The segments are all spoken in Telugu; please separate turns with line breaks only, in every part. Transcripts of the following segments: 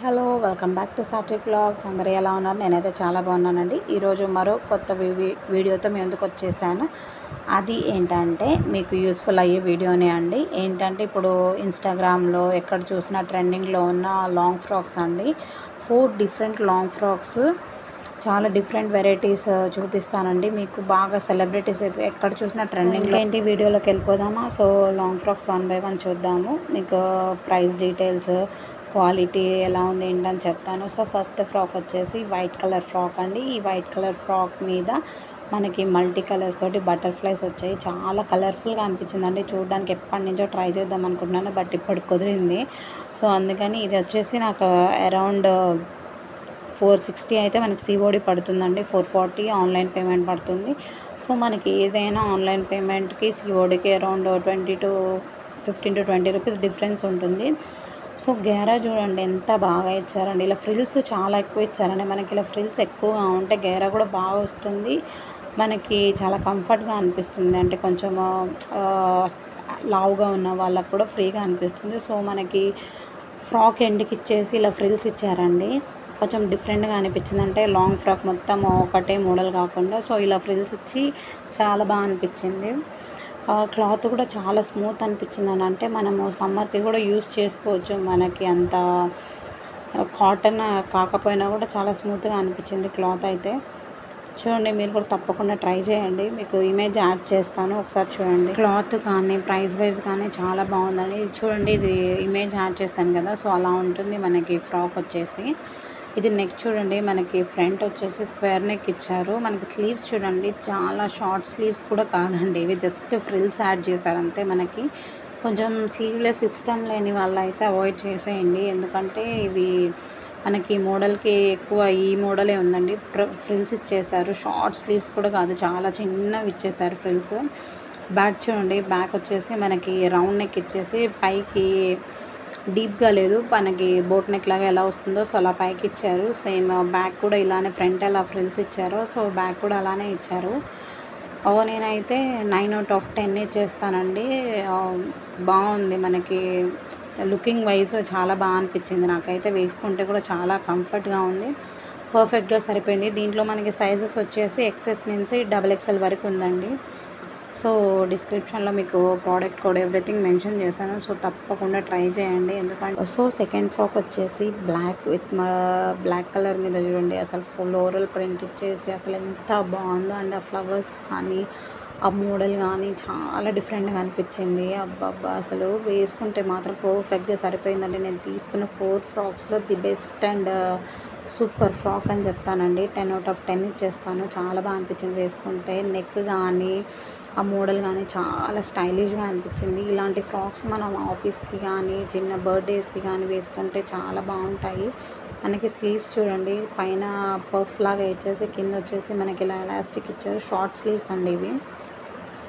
Hello welcome back to Satvik vlogs. అందరూ ఎలా ఉన్నారు? నేనైతే చాలా బాగున్నానండి. ఈరోజు మరో కొత్త వీడియోతో మీ ముందుకు వచ్చేసాను. అది ఏంటంటే మీకు యూస్ఫుల్ అయ్యే వీడియోనే అండి. ఏంటంటే ఇప్పుడు ఇన్స్టాగ్రామ్లో ఎక్కడ చూసినా ట్రెండింగ్లో ఉన్న లాంగ్ ఫ్రాక్స్ అండి. 4 డిఫరెంట్ లాంగ్ ఫ్రాక్స్, చాలా డిఫరెంట్ వెరైటీస్ చూపిస్తానండి మీకు. బాగా సెలబ్రిటీస్ ఎక్కడ చూసినా ట్రెండింగ్లో ఏంటి. వీడియోలోకి వెళ్ళిపోదామా? సో లాంగ్ ఫ్రాక్స్ 1 by 1 చూద్దాము. మీకు ప్రైస్ డీటెయిల్స్, క్వాలిటీ ఎలా ఉంది ఏంటని చెప్తాను. సో ఫస్ట్ ఫ్రాక్ వచ్చేసి వైట్ కలర్ ఫ్రాక్ అండి. ఈ వైట్ కలర్ ఫ్రాక్ మీద మనకి మల్టీ కలర్స్ తోటి బటర్ఫ్లైస్ వచ్చాయి. చాలా కలర్ఫుల్గా అనిపించిందండి చూడడానికి. ఎప్పటి నుంచో ట్రై చేద్దాం అనుకుంటున్నాను, బట్ ఇప్పుడు కుదిరింది. సో అందుకని ఇది వచ్చేసి నాకు అరౌండ్ 460 అయితే మనకి సిఓడి పడుతుందండి. 440 ఆన్లైన్ పేమెంట్ పడుతుంది. సో మనకి ఏదైనా ఆన్లైన్ పేమెంట్కి సిఓడికి అరౌండ్ 15 to 20 రూపీస్ డిఫరెన్స్ ఉంటుంది. సో గేరా చూడండి ఎంత బాగా ఇచ్చారండి. ఇలా ఫ్రిల్స్ చాలా ఎక్కువ ఇచ్చారండి. మనకి ఇలా ఫ్రిల్స్ ఎక్కువగా ఉంటే గేరా కూడా బాగా వస్తుంది. మనకి చాలా కంఫర్ట్గా అనిపిస్తుంది. అంటే కొంచెం లావుగా ఉన్న వాళ్ళకు కూడా ఫ్రీగా అనిపిస్తుంది. సో మనకి ఫ్రాక్ ఎండ్కి ఇచ్చేసి ఇలా ఫ్రిల్స్ ఇచ్చారండి. కొంచెం డిఫరెంట్గా అనిపించింది. అంటే లాంగ్ ఫ్రాక్ మొత్తం ఒకటే మోడల్ కాకుండా సో ఇలా ఫ్రిల్స్ ఇచ్చి చాలా బాగా అనిపించింది. క్లాత్ కూడా చాలా స్మూత్ అనిపించింది. అంటే మనము సమ్మర్కి కూడా యూస్ చేసుకోవచ్చు. మనకి అంత కాటన్ కాకపోయినా కూడా చాలా స్మూత్గా అనిపించింది క్లాత్ అయితే. చూడండి, మీరు కూడా తప్పకుండా ట్రై చేయండి. మీకు ఇమేజ్ యాడ్ చేస్తాను, ఒకసారి చూడండి. క్లాత్ కానీ ప్రైస్ వైజ్ కానీ చాలా బాగుందండి. చూడండి, ఇది ఇమేజ్ యాడ్ చేశాను కదా, సో అలా ఉంటుంది మనకి ఫ్రాక్ వచ్చేసి. ఇది నెక్ చూడండి, మనకి ఫ్రంట్ వచ్చేసి స్క్వేర్ నెక్ ఇచ్చారు. మనకి స్లీవ్స్ చూడండి, చాలా షార్ట్ స్లీవ్స్ కూడా కాదండి, ఇవి జస్ట్ ఫ్రిల్స్ యాడ్ చేశారు అంతే. మనకి కొంచెం స్లీవ్లెస్ ఇష్టం లేని వాళ్ళు అయితే అవాయిడ్ చేసేయండి. ఎందుకంటే ఇవి మనకి మోడల్కి ఎక్కువ ఈ మోడలే ఉందండి. ఫ్రిల్స్ ఇచ్చేసారు. షార్ట్ స్లీవ్స్ కూడా కాదు, చాలా చిన్నవి ఇచ్చేసారు ఫ్రిల్స్. బ్యాక్ చూడండి, బ్యాక్ వచ్చేసి మనకి రౌండ్ నెక్ ఇచ్చేసి పైకి డీప్గా లేదు, మనకి బోట్ నెక్ లాగా ఎలా వస్తుందో సో అలా పైకి ఇచ్చారు. సేమ్ బ్యాక్ కూడా ఇలానే, ఫ్రంట్ ఎలా ఫ్రిల్స్ ఇచ్చారో సో బ్యాక్ కూడా అలానే ఇచ్చారు. నేనైతే 9 out of 10 ఇచ్చేస్తానండి. బాగుంది, మనకి లుకింగ్ వైజ్ చాలా బాగా అనిపించింది నాకైతే. వేసుకుంటే కూడా చాలా కంఫర్ట్గా ఉంది, పర్ఫెక్ట్గా సరిపోయింది. దీంట్లో మనకి సైజెస్ వచ్చేసి XS నుంచి XXL వరకు ఉందండి. సో డిస్క్రిప్షన్లో మీకు ప్రోడక్ట్ కోడ్ ఎవ్రీథింగ్ మెన్షన్ చేశాను, సో తప్పకుండా ట్రై చేయండి. ఎందుకంటే సో సెకండ్ ఫ్రాక్ వచ్చేసి బ్లాక్ కలర్ మీద చూడండి, అసలు ఫ్లోరల్ ప్రింట్ ఇచ్చేసి అసలు ఎంత బాగుందో అండి. ఆ ఫ్లవర్స్ కానీ ఆ మోడల్ కానీ చాలా డిఫరెంట్గా అనిపించింది. అబ్బబ్బా, అసలు వేసుకుంటే మాత్రం పర్ఫెక్ట్గా సరిపోయిందండి. నేను తీసుకున్న 4 ఫ్రాక్స్లో the best and super frock అని చెప్తానండి. 10 out of 10 ఇచ్చేస్తాను. చాలా బాగా అనిపించింది వేసుకుంటే. నెక్ కానీ ఆ మోడల్ కానీ చాలా స్టైలిష్గా అనిపించింది. ఇలాంటి ఫ్రాక్స్ మనం ఆఫీస్కి కానీ చిన్న బర్త్డేస్కి కానీ వేసుకుంటే చాలా బాగుంటాయి. మనకి స్లీవ్స్ చూడండి, పైన పఫ్ లాగా ఇచ్చేసి కింద వచ్చేసి మనకి ఇలా ఎలాస్టిక్ ఇచ్చారు. షార్ట్ స్లీవ్స్ అండి ఇవి.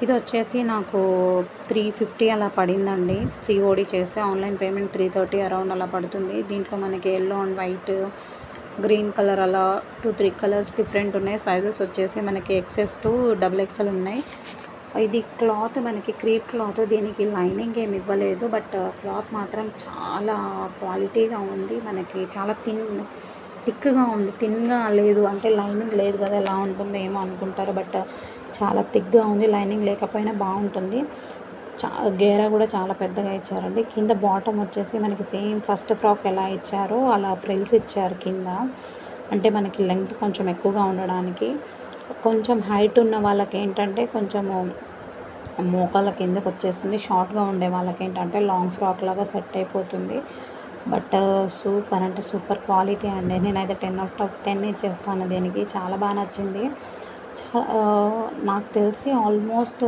ఇది వచ్చేసి నాకు 350 అలా పడిందండి. సిఓడి చేస్తే ఆన్లైన్ పేమెంట్ 330 అరౌండ్ అలా పడుతుంది. దీంట్లో మనకి yellow and white, green colour అలా 2-3 కలర్స్ డిఫరెంట్ ఉన్నాయి. సైజెస్ వచ్చేసి మనకి XS to XXL ఉన్నాయి. ఇది క్లాత్ మనకి క్రీప్ క్లాత్, దీనికి లైనింగ్ ఏమి ఇవ్వలేదు, బట్ క్లాత్ మాత్రం చాలా క్వాలిటీగా ఉంది. మనకి చాలా థిక్గా ఉంది, థిన్గా లేదు. అంటే లైనింగ్ లేదు కదా, ఎలా ఉంటుందో ఏమో అనుకుంటారు, బట్ చాలా థిక్గా ఉంది. లైనింగ్ లేకపోయినా బాగుంటుంది. గేరా కూడా చాలా పెద్దగా ఇచ్చారండి. కింద బాటమ్ వచ్చేసి మనకి సేమ్ ఫస్ట్ ఫ్రాక్ ఎలా ఇచ్చారో అలా ఫ్రిల్స్ ఇచ్చారు కింద. అంటే మనకి లెంగ్త్ కొంచెం ఎక్కువగా ఉండడానికి. కొంచెం హైట్ ఉన్న వాళ్ళకి ఏంటంటే కొంచెము మోకాళ్ళ కిందకి వచ్చేస్తుంది. షార్ట్గా ఉండే వాళ్ళకి ఏంటంటే లాంగ్ ఫ్రాక్ లాగా సెట్ అయిపోతుంది. బట్ సూపర్ అంటే సూపర్ క్వాలిటీ అండి. నేనైతే 10 out of 10 ఇచ్చేస్తాను దీనికి. చాలా బాగా నచ్చింది. నాకు తెలిసి ఆల్మోస్ట్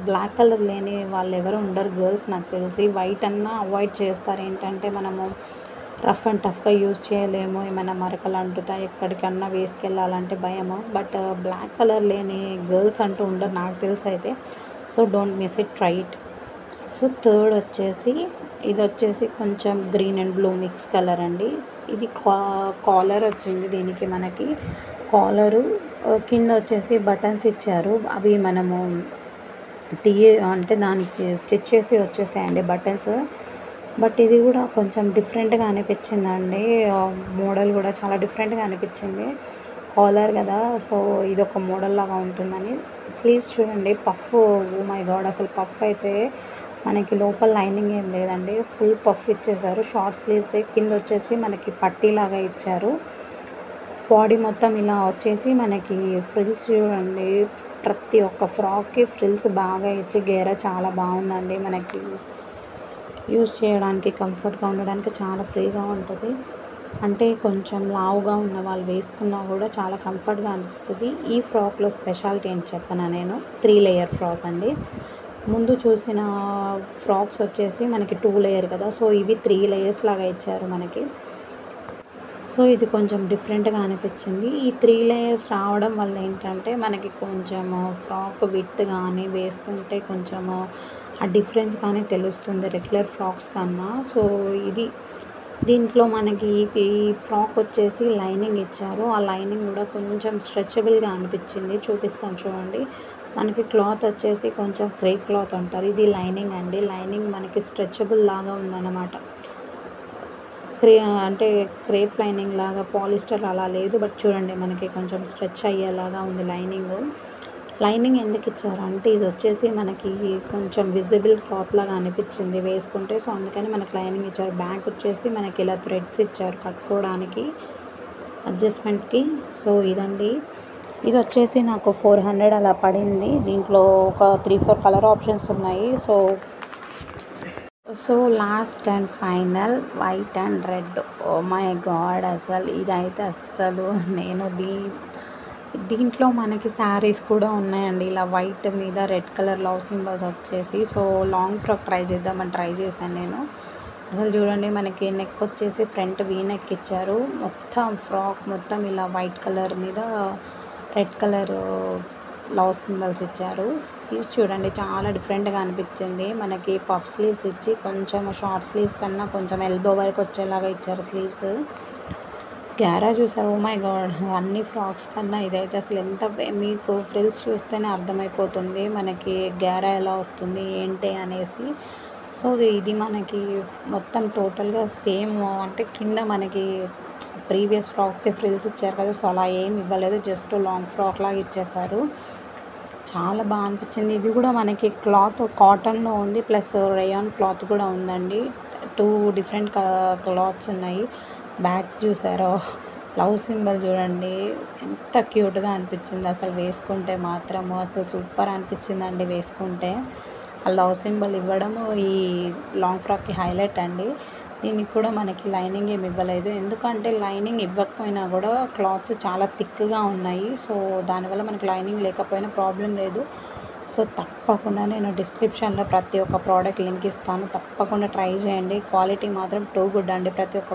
బ్లాక్ కలర్ లేని వాళ్ళు ఎవరు ఉండరు గర్ల్స్ నాకు తెలిసి. వైట్ అన్నా అవాయిడ్ చేస్తారు. ఏంటంటే మనము రఫ్ అండ్ టఫ్గా యూజ్ చేయలేము, ఏమైనా మరకలు అంటుతాయి, ఎక్కడికన్నా వేసుకెళ్ళాలంటే భయము. బట్ బ్లాక్ కలర్ లేని గర్ల్స్ అంటూ ఉండరు నాకు తెలిసి అయితే. So don't miss it, try it. So third వచ్చేసి ఇది వచ్చేసి కొంచెం green and blue mix colour అండి. ఇది కాలర్ వచ్చింది దీనికి. మనకి కాలరు కింద వచ్చేసి బటన్స్ ఇచ్చారు. అవి మనము అంటే దానికి స్టిచ్ చేసి వచ్చేసాయండి బటన్స్. బట్ ఇది కూడా కొంచెం డిఫరెంట్గా అనిపించిందండి. మోడల్ కూడా చాలా డిఫరెంట్గా అనిపించింది. కాలర్ కదా, సో ఇదొక మోడల్ లాగా ఉంటుందని. స్లీవ్స్ చూడండి, పఫ్, ఓ మై గాడ్, అసలు పఫ్ అయితే మనకి లోపల లైనింగ్ ఏం లేదండి, ఫుల్ పఫ్ ఇచ్చేసారు. షార్ట్ స్లీవ్సే, కింద వచ్చేసి మనకి పట్టీలాగా ఇచ్చారు. బాడీ మొత్తం ఇలా వచ్చేసి మనకి ఫ్రిల్స్ చూడండి, ప్రతి ఒక్క ఫ్రాక్కి ఫ్రిల్స్ బాగా ఇచ్చి గేరా చాలా బాగుందండి. మనకి యూస్ చేయడానికి కంఫర్ట్గా ఉండడానికి చాలా ఫ్రీగా ఉంటుంది. అంటే కొంచెం లావుగా ఉన్న వాళ్ళు వేసుకున్నా కూడా చాలా కంఫర్ట్గా అనిపిస్తుంది. ఈ ఫ్రాక్లో స్పెషాలిటీ ఏంటి చెప్పనా నేను, 3 లేయర్ ఫ్రాక్ అండి. ముందు చూసిన ఫ్రాక్స్ వచ్చేసి మనకి 2 లేయర్ కదా, సో ఇవి 3 లేయర్స్ లాగా ఇచ్చారు మనకి. సో ఇది కొంచెం డిఫరెంట్గా అనిపించింది. ఈ 3 లేయర్స్ రావడం వల్ల ఏంటంటే మనకి కొంచెము ఫ్రాక్ విడ్త్ కానీ వేసుకుంటే కొంచెము ఆ డిఫరెన్స్ కానీ తెలుస్తుంది రెగ్యులర్ ఫ్రాక్స్ కన్నా. సో దీంట్లో మనకి ఈ ఫ్రాక్ వచ్చేసి లైనింగ్ ఇచ్చారు. ఆ లైనింగ్ కూడా కొంచెం స్ట్రెచబుల్గా అనిపించింది, చూపిస్తాను చూడండి. మనకి క్లాత్ వచ్చేసి కొంచెం క్రేప్ క్లాత్ అంటారు, ఇది లైనింగ్ అండి. లైనింగ్ మనకి స్ట్రెచబుల్ లాగా ఉందన్నమాట. అంటే క్రేప్ లైనింగ్ లాగా, పాలిస్టర్ అలా లేదు. బట్ చూడండి మనకి కొంచెం స్ట్రెచ్ అయ్యేలాగా ఉంది లైనింగ్. లైనింగ్ ఎందుకు ఇచ్చారంటే ఇది వచ్చేసి మనకి కొంచెం విజిబుల్ క్లాత్ లాగా అనిపించింది వేసుకుంటే, సో అందుకని మనకి లైనింగ్ ఇచ్చారు. బ్యాక్ వచ్చేసి మనకి ఇలా థ్రెడ్స్ ఇచ్చారు కట్టుకోవడానికి, అడ్జస్ట్మెంట్కి. సో ఇదండి, ఇది వచ్చేసి నాకు 400 అలా పడింది. దీంట్లో ఒక 3-4 కలర్ ఆప్షన్స్ ఉన్నాయి. So last and final white and red. Oh my god, అసలు ఇదైతే అస్సలు నేను దీంట్లో మనకి శారీస్ కూడా ఉన్నాయండి, ఇలా వైట్ మీద రెడ్ కలర్ లవ్ సింబల్స్ వచ్చేసి. సో లాంగ్ ఫ్రాక్ ట్రై చేశాను నేను. అసలు చూడండి మనకి నెక్ వచ్చేసి ఫ్రంట్ వీ నెక్ ఇచ్చారు. మొత్తం ఫ్రాక్ మొత్తం ఇలా వైట్ కలర్ మీద రెడ్ కలర్ లవ్ సింబల్స్ ఇచ్చారు. స్లీవ్స్ చూడండి చాలా డిఫరెంట్గా అనిపించింది. మనకి పఫ్ స్లీవ్స్ ఇచ్చి కొంచెం షార్ట్ స్లీవ్స్ కన్నా కొంచెం ఎల్బో వరకు వచ్చేలాగా ఇచ్చారు స్లీవ్స్. గ్యారా చూసారు, ఓ మై గాడ్, అన్ని ఫ్రాక్స్ కన్నా ఇదైతే అసలు ఎంత, మీకు ఫ్రిల్స్ చూస్తేనే అర్థమైపోతుంది మనకి గ్యారా ఎలా వస్తుంది ఏంటి అనేసి. సో ఇది మనకి మొత్తం టోటల్గా సేమ్, అంటే కింద మనకి ప్రీవియస్ ఫ్రాక్కి ఫ్రిల్స్ ఇచ్చారు కదా, సో అలా ఏం ఇవ్వలేదు, జస్ట్ లాంగ్ ఫ్రాక్ లాగా ఇచ్చేసారు. చాలా బాగా అనిపించింది. ఇది కూడా మనకి క్లాత్ కాటన్లో ఉంది, ప్లస్ రేయాన్ క్లాత్ కూడా ఉందండి. 2 డిఫరెంట్ క్లాత్స్ ఉన్నాయి. బ్యాక్ చూసారో, లవ్ సింబల్ చూడండి ఎంత క్యూట్గా అనిపించింది అసలు వేసుకుంటే మాత్రము. అసలు సూపర్ అనిపించిందండి వేసుకుంటే. ఆ లవ్ సింబల్ ఇవ్వడము ఈ లాంగ్ ఫ్రాక్కి హైలైట్ అండి. దీనికి కూడా మనకి లైనింగ్ ఏమి ఇవ్వలేదు, ఎందుకంటే లైనింగ్ ఇవ్వకపోయినా కూడా క్లాత్స్ చాలా థిక్గా ఉన్నాయి. సో దానివల్ల మనకి లైనింగ్ లేకపోయినా ప్రాబ్లం లేదు. సో తప్పకుండా నేను డిస్క్రిప్షన్లో ప్రతి ఒక్క ప్రోడక్ట్ లింక్ ఇస్తాను, తప్పకుండా ట్రై చేయండి. క్వాలిటీ మాత్రం టూ గుడ్ అండి. ప్రతి ఒక్క